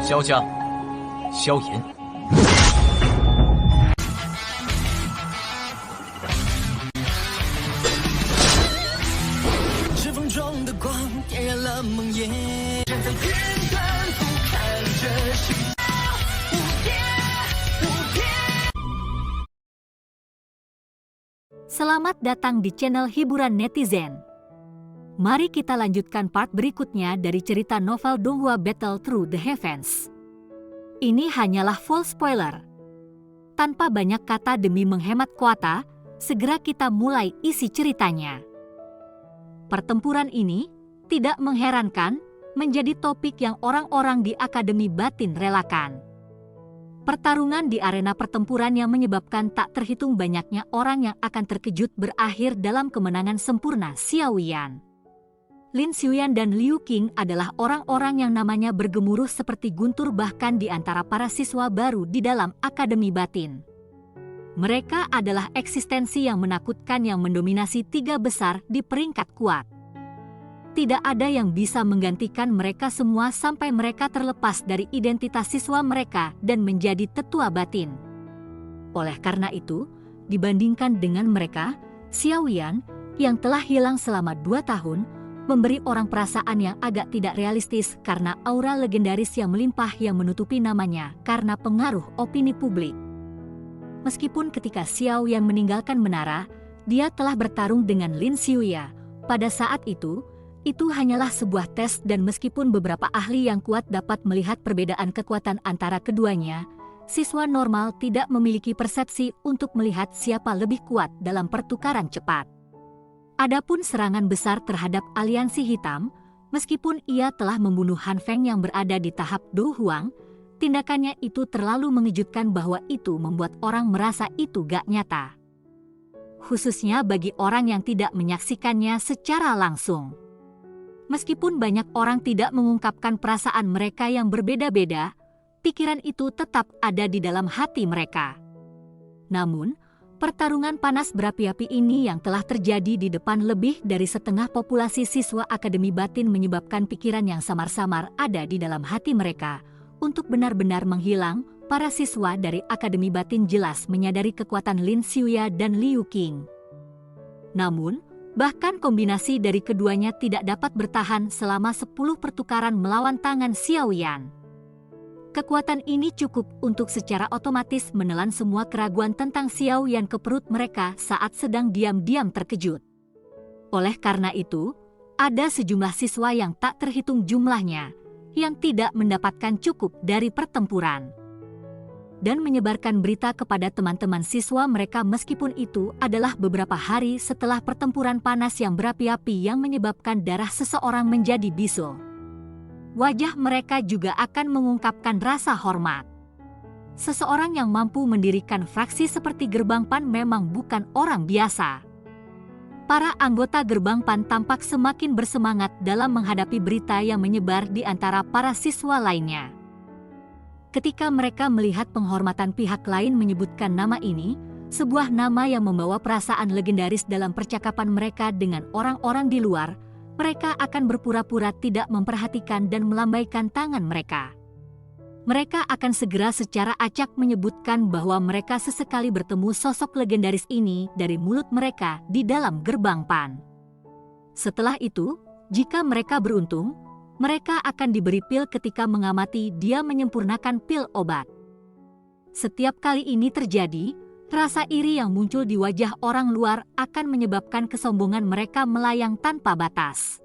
萧家，萧炎。指缝中的光点燃了梦魇，站在天端俯瞰着世界无边无边。 Selamat datang di channel hiburan netizen. Mari kita lanjutkan part berikutnya dari cerita novel Donghua Battle Through the Heavens. Ini hanyalah full spoiler. Tanpa banyak kata demi menghemat kuota, segera kita mulai isi ceritanya. Pertempuran ini, tidak mengherankan, menjadi topik yang orang-orang di Akademi Batin relakan. Pertarungan di arena pertempuran yang menyebabkan tak terhitung banyaknya orang yang akan terkejut berakhir dalam kemenangan sempurna Xiao Yan. Lin Xiuyan dan Liu Qing adalah orang-orang yang namanya bergemuruh seperti guntur bahkan di antara para siswa baru di dalam Akademi Batin. Mereka adalah eksistensi yang menakutkan yang mendominasi tiga besar di peringkat kuat. Tidak ada yang bisa menggantikan mereka semua sampai mereka terlepas dari identitas siswa mereka dan menjadi tetua batin. Oleh karena itu, dibandingkan dengan mereka, Xiao Yan yang telah hilang selama 2 tahun, memberi orang perasaan yang agak tidak realistis karena aura legendaris yang melimpah yang menutupi namanya karena pengaruh opini publik. Meskipun ketika Xiao Yan meninggalkan menara, dia telah bertarung dengan Lin Xiuya. Pada saat itu hanyalah sebuah tes dan meskipun beberapa ahli yang kuat dapat melihat perbedaan kekuatan antara keduanya, siswa normal tidak memiliki persepsi untuk melihat siapa lebih kuat dalam pertukaran cepat. Adapun serangan besar terhadap aliansi hitam, meskipun ia telah membunuh Han Feng yang berada di tahap Do Huang, tindakannya itu terlalu mengejutkan bahwa itu membuat orang merasa itu gak nyata. Khususnya bagi orang yang tidak menyaksikannya secara langsung. Meskipun banyak orang tidak mengungkapkan perasaan mereka yang berbeda-beda, pikiran itu tetap ada di dalam hati mereka. Namun, pertarungan panas berapi-api ini yang telah terjadi di depan lebih dari setengah populasi siswa Akademi Batin menyebabkan pikiran yang samar-samar ada di dalam hati mereka. Untuk benar-benar menghilang, para siswa dari Akademi Batin jelas menyadari kekuatan Lin Xiuya dan Liu Qing. Namun, bahkan kombinasi dari keduanya tidak dapat bertahan selama 10 pertukaran melawan tangan Xiao Yan. Kekuatan ini cukup untuk secara otomatis menelan semua keraguan tentang Xiao Yan ke perut mereka saat sedang diam-diam terkejut. Oleh karena itu, ada sejumlah siswa yang tak terhitung jumlahnya, yang tidak mendapatkan cukup dari pertempuran. Dan menyebarkan berita kepada teman-teman siswa mereka meskipun itu adalah beberapa hari setelah pertempuran panas yang berapi-api yang menyebabkan darah seseorang menjadi bisul. Wajah mereka juga akan mengungkapkan rasa hormat. Seseorang yang mampu mendirikan fraksi seperti Gerbang Pan memang bukan orang biasa. Para anggota Gerbang Pan tampak semakin bersemangat dalam menghadapi berita yang menyebar di antara para siswa lainnya. Ketika mereka melihat penghormatan pihak lain menyebutkan nama ini, sebuah nama yang membawa perasaan legendaris dalam percakapan mereka dengan orang-orang di luar, mereka akan berpura-pura tidak memperhatikan dan melambaikan tangan mereka. Mereka akan segera secara acak menyebutkan bahwa mereka sesekali bertemu sosok legendaris ini dari mulut mereka di dalam Gerbang Pan. Setelah itu, jika mereka beruntung, mereka akan diberi pil ketika mengamati dia menyempurnakan pil obat. Setiap kali ini terjadi, rasa iri yang muncul di wajah orang luar akan menyebabkan kesombongan mereka melayang tanpa batas.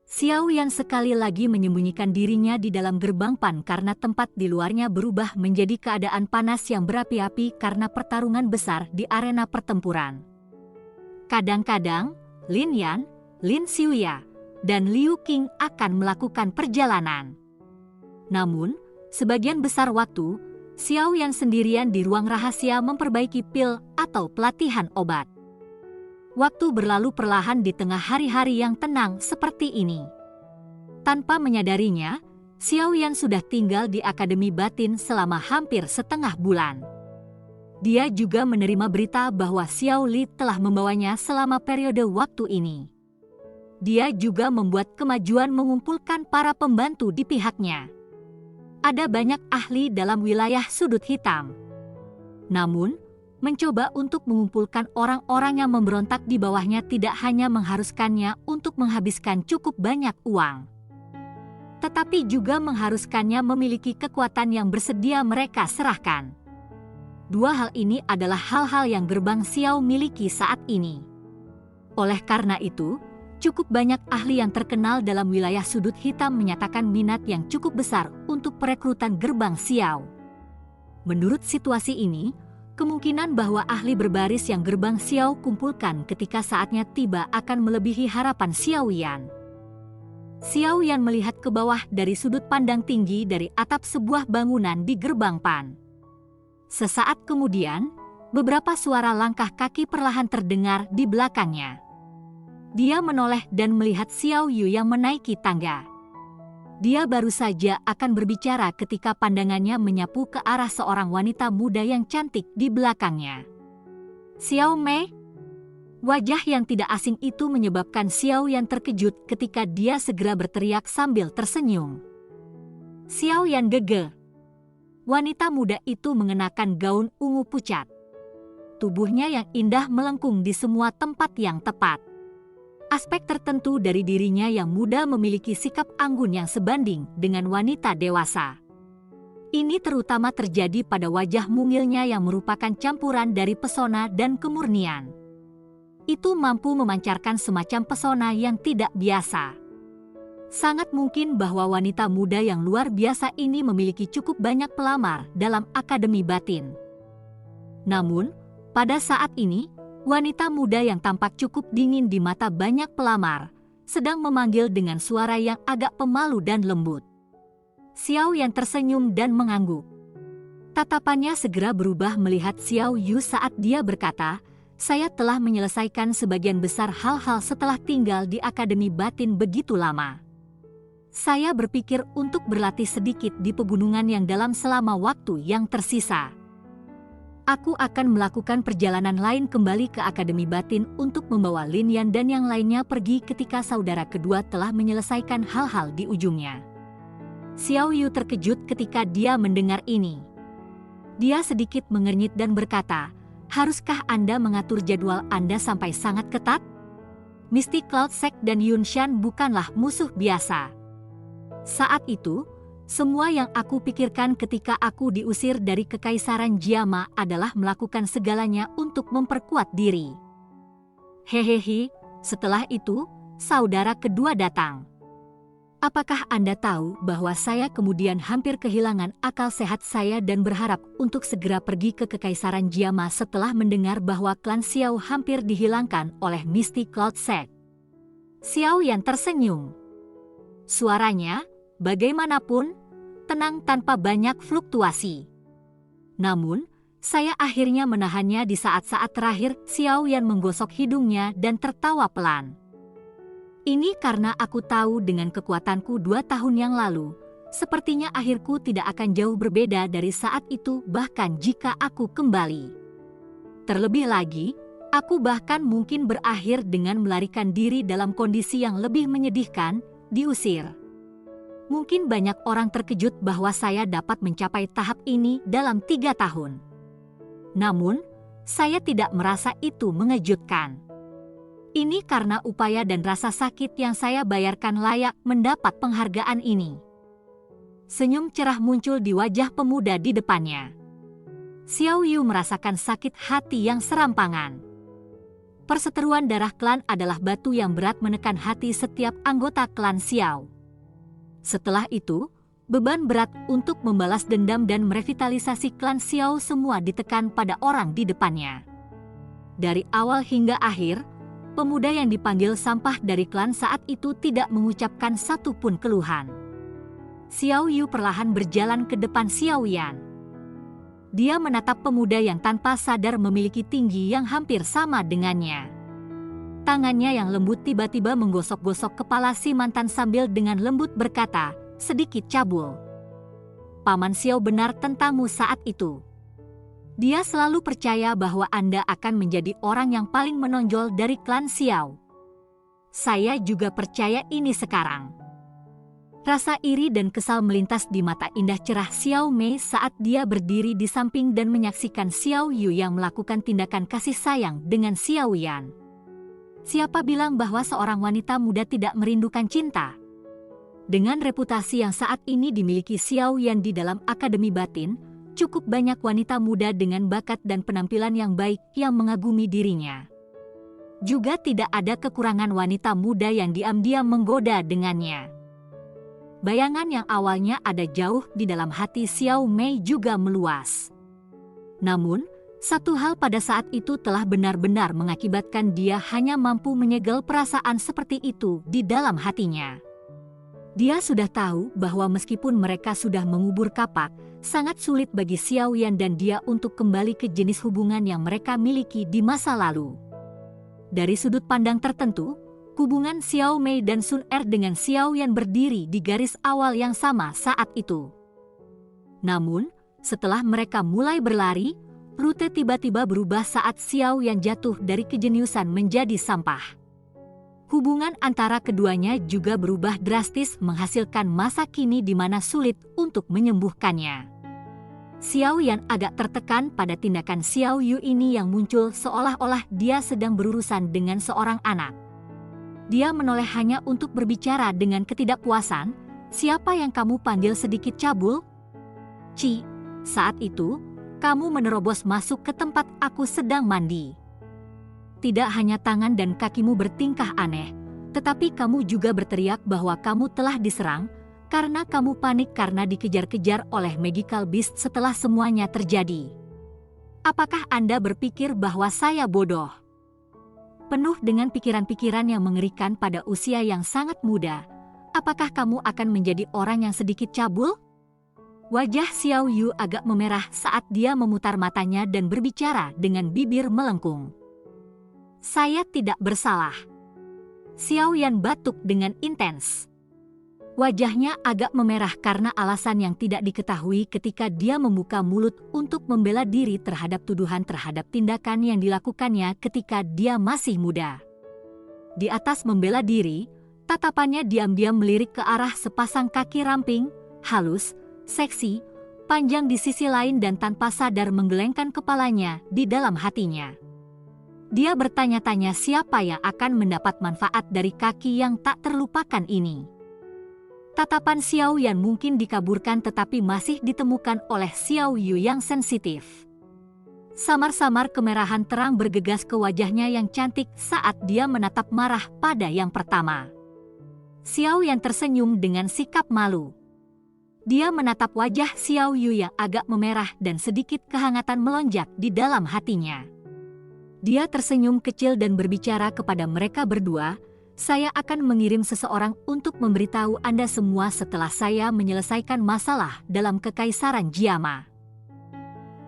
Xiao Yan sekali lagi menyembunyikan dirinya di dalam Gerbang Pan karena tempat di luarnya berubah menjadi keadaan panas yang berapi-api karena pertarungan besar di arena pertempuran. Kadang-kadang, Lin Yan, Lin Xiuya, dan Liu Qing akan melakukan perjalanan. Namun, sebagian besar waktu, Xiao Yan sendirian di ruang rahasia memperbaiki pil atau pelatihan obat. Waktu berlalu perlahan di tengah hari-hari yang tenang seperti ini. Tanpa menyadarinya, Xiao Yan sudah tinggal di Akademi Batin selama hampir setengah bulan. Dia juga menerima berita bahwa Xiao Li telah membawanya selama periode waktu ini. Dia juga membuat kemajuan mengumpulkan para pembantu di pihaknya. Ada banyak ahli dalam wilayah sudut hitam. Namun, mencoba untuk mengumpulkan orang-orang yang memberontak di bawahnya tidak hanya mengharuskannya untuk menghabiskan cukup banyak uang, tetapi juga mengharuskannya memiliki kekuatan yang bersedia mereka serahkan. Dua hal ini adalah hal-hal yang Gerbang Xiao miliki saat ini. Oleh karena itu, cukup banyak ahli yang terkenal dalam wilayah sudut hitam menyatakan minat yang cukup besar untuk perekrutan Gerbang Xiao. Menurut situasi ini, kemungkinan bahwa ahli berbaris yang Gerbang Xiao kumpulkan ketika saatnya tiba akan melebihi harapan Xiao Yan. Xiao Yan melihat ke bawah dari sudut pandang tinggi dari atap sebuah bangunan di Gerbang Pan. Sesaat kemudian, beberapa suara langkah kaki perlahan terdengar di belakangnya. Dia menoleh dan melihat Xiao Yu yang menaiki tangga. Dia baru saja akan berbicara ketika pandangannya menyapu ke arah seorang wanita muda yang cantik di belakangnya. Xiao Mei? Wajah yang tidak asing itu menyebabkan Xiao Yan terkejut ketika dia segera berteriak sambil tersenyum. Xiao Yan gege. Wanita muda itu mengenakan gaun ungu pucat. Tubuhnya yang indah melengkung di semua tempat yang tepat. Aspek tertentu dari dirinya yang muda memiliki sikap anggun yang sebanding dengan wanita dewasa. Ini terutama terjadi pada wajah mungilnya yang merupakan campuran dari pesona dan kemurnian. Itu mampu memancarkan semacam pesona yang tidak biasa. Sangat mungkin bahwa wanita muda yang luar biasa ini memiliki cukup banyak pelamar dalam Akademi Batin. Namun, pada saat ini, wanita muda yang tampak cukup dingin di mata banyak pelamar, sedang memanggil dengan suara yang agak pemalu dan lembut. Xiao Yan tersenyum dan mengangguk. Tatapannya segera berubah melihat Xiao Yu saat dia berkata, "Saya telah menyelesaikan sebagian besar hal-hal setelah tinggal di Akademi Batin begitu lama. Saya berpikir untuk berlatih sedikit di pegunungan yang dalam selama waktu yang tersisa. Aku akan melakukan perjalanan lain kembali ke Akademi Batin untuk membawa Lin Yan dan yang lainnya pergi ketika saudara kedua telah menyelesaikan hal-hal di ujungnya." Xiao Yu terkejut ketika dia mendengar ini. Dia sedikit mengernyit dan berkata, "Haruskah Anda mengatur jadwal Anda sampai sangat ketat? Misty Cloud Sect dan Yun Shan bukanlah musuh biasa." Saat itu, semua yang aku pikirkan ketika aku diusir dari Kekaisaran Jiama adalah melakukan segalanya untuk memperkuat diri. Hehehe, setelah itu, saudara kedua datang. Apakah Anda tahu bahwa saya kemudian hampir kehilangan akal sehat saya dan berharap untuk segera pergi ke Kekaisaran Jiama setelah mendengar bahwa klan Xiao hampir dihilangkan oleh Misty Cloud Sect? Xiao Yan tersenyum. Suaranya, bagaimanapun, tenang tanpa banyak fluktuasi. Namun, saya akhirnya menahannya di saat-saat terakhir. Xiao Yan menggosok hidungnya dan tertawa pelan. Ini karena aku tahu dengan kekuatanku 2 tahun yang lalu, sepertinya akhirku tidak akan jauh berbeda dari saat itu bahkan jika aku kembali. Terlebih lagi, aku bahkan mungkin berakhir dengan melarikan diri dalam kondisi yang lebih menyedihkan, diusir. Mungkin banyak orang terkejut bahwa saya dapat mencapai tahap ini dalam 3 tahun. Namun, saya tidak merasa itu mengejutkan. Ini karena upaya dan rasa sakit yang saya bayarkan layak mendapat penghargaan ini. Senyum cerah muncul di wajah pemuda di depannya. Xiao Yu merasakan sakit hati yang serampangan. Perseteruan darah klan adalah batu yang berat menekan hati setiap anggota klan Xiao. Setelah itu, beban berat untuk membalas dendam dan merevitalisasi klan Xiao semua ditekan pada orang di depannya. Dari awal hingga akhir, pemuda yang dipanggil sampah dari klan saat itu tidak mengucapkan satupun keluhan. Xiao Yu perlahan berjalan ke depan Xiao Yan. Dia menatap pemuda yang tanpa sadar memiliki tinggi yang hampir sama dengannya. Tangannya yang lembut tiba-tiba menggosok-gosok kepala si mantan sambil dengan lembut berkata, sedikit cabul. "Paman Xiao benar tentangmu saat itu. Dia selalu percaya bahwa Anda akan menjadi orang yang paling menonjol dari klan Xiao. Saya juga percaya ini sekarang." Rasa iri dan kesal melintas di mata indah cerah Xiao Mei saat dia berdiri di samping dan menyaksikan Xiao Yu yang melakukan tindakan kasih sayang dengan Xiao Yan. Siapa bilang bahwa seorang wanita muda tidak merindukan cinta? Dengan reputasi yang saat ini dimiliki Xiao Yan di dalam Akademi Batin, cukup banyak wanita muda dengan bakat dan penampilan yang baik yang mengagumi dirinya. Juga tidak ada kekurangan wanita muda yang diam-diam menggoda dengannya. Bayangan yang awalnya ada jauh di dalam hati Xiao Mei juga meluas. Namun, satu hal pada saat itu telah benar-benar mengakibatkan dia hanya mampu menyegel perasaan seperti itu di dalam hatinya. Dia sudah tahu bahwa meskipun mereka sudah mengubur kapak, sangat sulit bagi Xiao Yan dan dia untuk kembali ke jenis hubungan yang mereka miliki di masa lalu. Dari sudut pandang tertentu, hubungan Xiao Mei dan Sun Er dengan Xiao Yan berdiri di garis awal yang sama saat itu. Namun, setelah mereka mulai berlari, rute tiba-tiba berubah saat Xiao Yan jatuh dari kejeniusan menjadi sampah. Hubungan antara keduanya juga berubah drastis menghasilkan masa kini di mana sulit untuk menyembuhkannya. Xiao Yan agak tertekan pada tindakan Xiao Yu ini yang muncul seolah-olah dia sedang berurusan dengan seorang anak. Dia menoleh hanya untuk berbicara dengan ketidakpuasan. "Siapa yang kamu panggil sedikit cabul?" "Ci, saat itu, kamu menerobos masuk ke tempat aku sedang mandi. Tidak hanya tangan dan kakimu bertingkah aneh, tetapi kamu juga berteriak bahwa kamu telah diserang, karena kamu panik karena dikejar-kejar oleh Magical Beast setelah semuanya terjadi. Apakah Anda berpikir bahwa saya bodoh?" Penuh dengan pikiran-pikiran yang mengerikan pada usia yang sangat muda, apakah kamu akan menjadi orang yang sedikit cabul? Wajah Xiao Yu agak memerah saat dia memutar matanya dan berbicara dengan bibir melengkung. "Saya tidak bersalah." Xiao Yan batuk dengan intens. Wajahnya agak memerah karena alasan yang tidak diketahui ketika dia membuka mulut untuk membela diri terhadap tuduhan terhadap tindakan yang dilakukannya ketika dia masih muda. Di atas membela diri, tatapannya diam-diam melirik ke arah sepasang kaki ramping, halus, seksi, panjang di sisi lain dan tanpa sadar menggelengkan kepalanya di dalam hatinya. Dia bertanya-tanya siapa yang akan mendapat manfaat dari kaki yang tak terlupakan ini. Tatapan Xiao Yan mungkin dikaburkan tetapi masih ditemukan oleh Xiao Yu yang sensitif. Samar-samar kemerahan terang bergegas ke wajahnya yang cantik saat dia menatap marah pada yang pertama. Xiao Yan tersenyum dengan sikap malu. Dia menatap wajah Xiao Yu yang agak memerah dan sedikit kehangatan melonjak di dalam hatinya. Dia tersenyum kecil dan berbicara kepada mereka berdua, "Saya akan mengirim seseorang untuk memberitahu Anda semua setelah saya menyelesaikan masalah dalam Kekaisaran Jiama.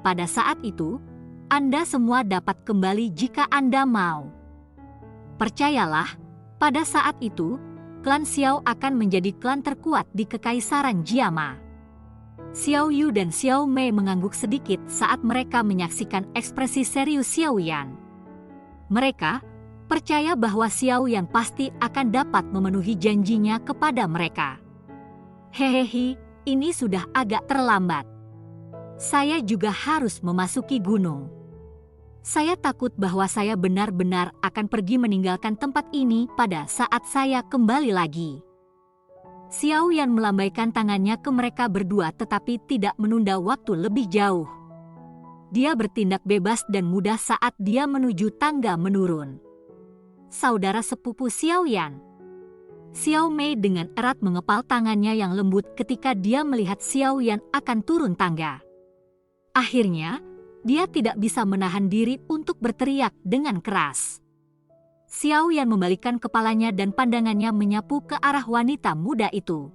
Pada saat itu, Anda semua dapat kembali jika Anda mau. Percayalah, pada saat itu, klan Xiao akan menjadi klan terkuat di Kekaisaran Jiama." Xiao Yu dan Xiao Mei mengangguk sedikit saat mereka menyaksikan ekspresi serius Xiao Yan. Mereka percaya bahwa Xiao Yan pasti akan dapat memenuhi janjinya kepada mereka. "Hehehe, ini sudah agak terlambat. Saya juga harus memasuki gunung. Saya takut bahwa saya benar-benar akan pergi meninggalkan tempat ini pada saat saya kembali lagi." Xiao Yan melambaikan tangannya ke mereka berdua tetapi tidak menunda waktu lebih jauh. Dia bertindak bebas dan mudah saat dia menuju tangga menurun. "Saudara sepupu Xiao Yan." Xiao Mei dengan erat mengepal tangannya yang lembut ketika dia melihat Xiao Yan akan turun tangga. Akhirnya, dia tidak bisa menahan diri untuk berteriak dengan keras. Xiao Yan membalikkan kepalanya dan pandangannya menyapu ke arah wanita muda itu.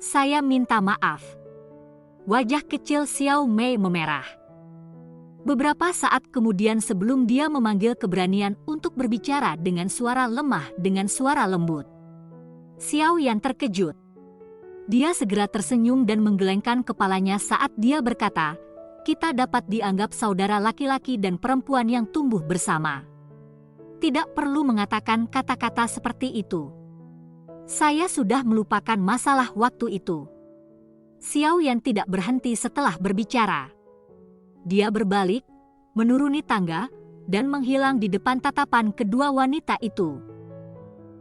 "Saya minta maaf." Wajah kecil Xiao Mei memerah. Beberapa saat kemudian sebelum dia memanggil keberanian untuk berbicara dengan suara lemah dengan suara lembut, Xiao Yan terkejut. Dia segera tersenyum dan menggelengkan kepalanya saat dia berkata, "Kita dapat dianggap saudara laki-laki dan perempuan yang tumbuh bersama. Tidak perlu mengatakan kata-kata seperti itu." Saya sudah melupakan masalah waktu itu. Xiao Yan tidak berhenti setelah berbicara. Dia berbalik, menuruni tangga, dan menghilang di depan tatapan kedua wanita itu.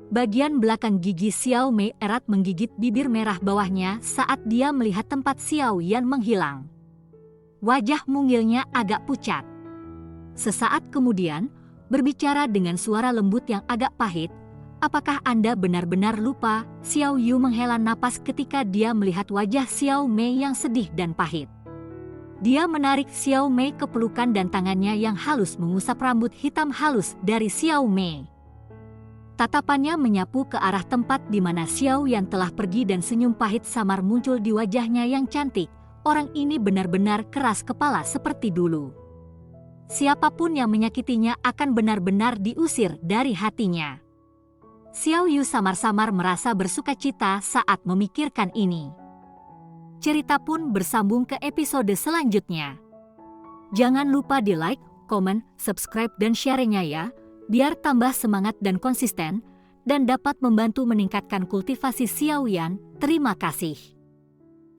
Bagian belakang gigi Xiao Mei erat menggigit bibir merah bawahnya saat dia melihat tempat Xiao Yan menghilang. Wajah mungilnya agak pucat. Sesaat kemudian, berbicara dengan suara lembut yang agak pahit, "Apakah Anda benar-benar lupa?" Xiao Yu menghela napas ketika dia melihat wajah Xiao Mei yang sedih dan pahit. Dia menarik Xiao Mei ke pelukan dan tangannya yang halus mengusap rambut hitam halus dari Xiao Mei. Tatapannya menyapu ke arah tempat di mana Xiao Yan telah pergi dan senyum pahit samar muncul di wajahnya yang cantik. Orang ini benar-benar keras kepala seperti dulu. Siapapun yang menyakitinya akan benar-benar diusir dari hatinya. Xiao Yu samar-samar merasa bersukacita saat memikirkan ini. Cerita pun bersambung ke episode selanjutnya. Jangan lupa di like, komen, subscribe dan share-nya ya, biar tambah semangat dan konsisten, dan dapat membantu meningkatkan kultivasi Xiao Yan. Terima kasih.